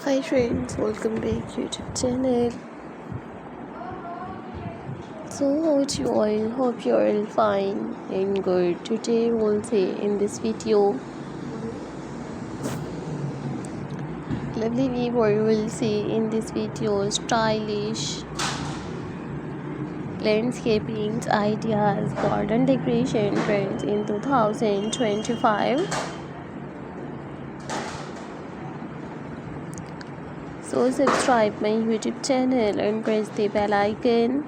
Hi friends, welcome back to YouTube channel. So how are you all? Hope you are all fine and good. Today we'll see in this video lovely viewer will see in this video stylish landscaping ideas, garden decoration trends in 2025. So subscribe my YouTube channel and press the bell icon.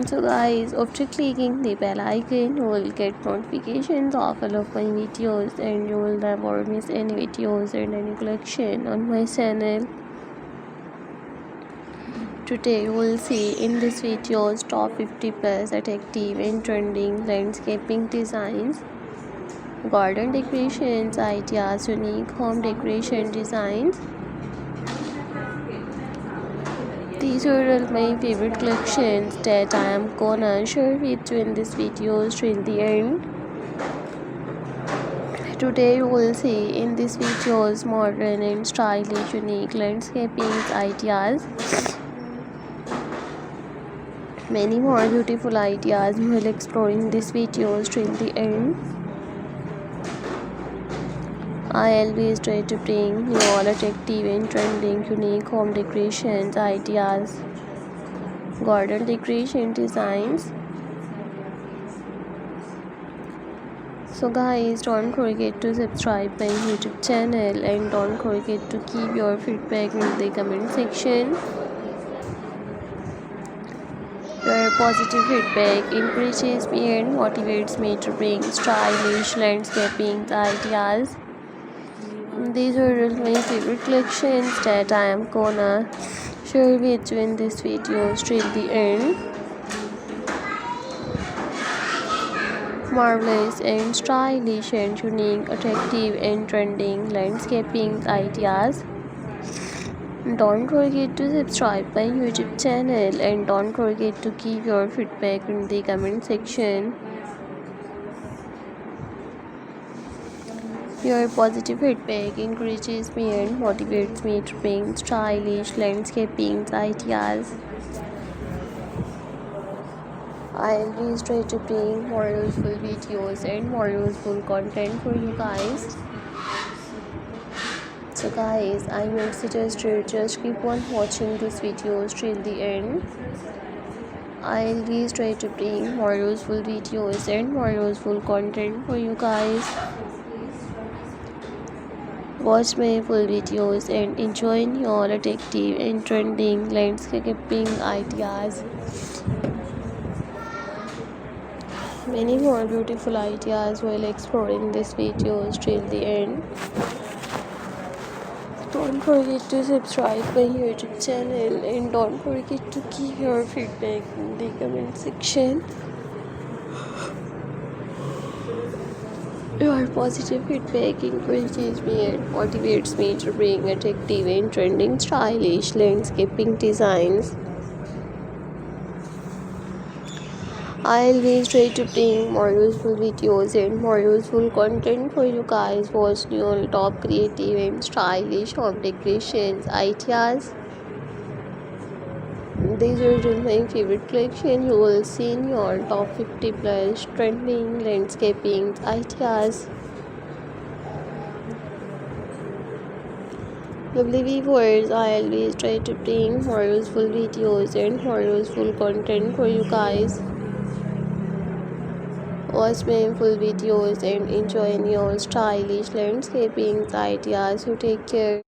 So guys, after clicking the bell icon, you will get notifications of all of my videos and you will never miss any videos and any collection on my channel. Today you will see in this videos top 50 plus attractive and trending landscaping designs, garden decorations ideas, unique home decoration designs. These are all my favorite collections that I am gonna share with you in this video till the end. Today you will see in this videos modern and stylish unique landscaping ideas. Many more beautiful ideas we will explore in this videos till the end. I always try to bring you all attractive and trending unique home decorations ideas, garden decoration designs. So guys, don't forget to subscribe my YouTube channel and don't forget to keep your feedback in the comment section. Your positive feedback encourages me and motivates me to bring stylish landscaping ideas. These are all my favorite collections that I am gonna share with you in this video till the end. Marvelous and stylish and unique, attractive and trending landscaping ideas. Don't forget to subscribe my YouTube channel and don't forget to keep your feedback in the comment section. Your positive feedback encourages me and motivates me to bring stylish landscaping ideas. I always try to bring more useful videos and more useful content for you guys. So guys, I would suggest you just keep on watching these videos till the end. I always try to bring more useful videos and more useful content for you guys. Watch my full videos and enjoy your attractive and trending landscaping ideas. Many more beautiful ideas while exploring this videos till the end. Don't forget to subscribe my YouTube channel and don't forget to keep your feedback in the comment section. Your positive feedback encourages me and motivates me to bring attractive and trending stylish landscaping designs. I always try to bring more useful videos and more useful content for you guys. Watch new top creative and stylish home decorations ideas. These are my favorite collection. You will see in your top 50 plus trending landscaping ideas. Lovely viewers, I always try to bring more useful videos and more useful content for you guys. Watch my full videos and enjoy your stylish landscaping ideas. So take care.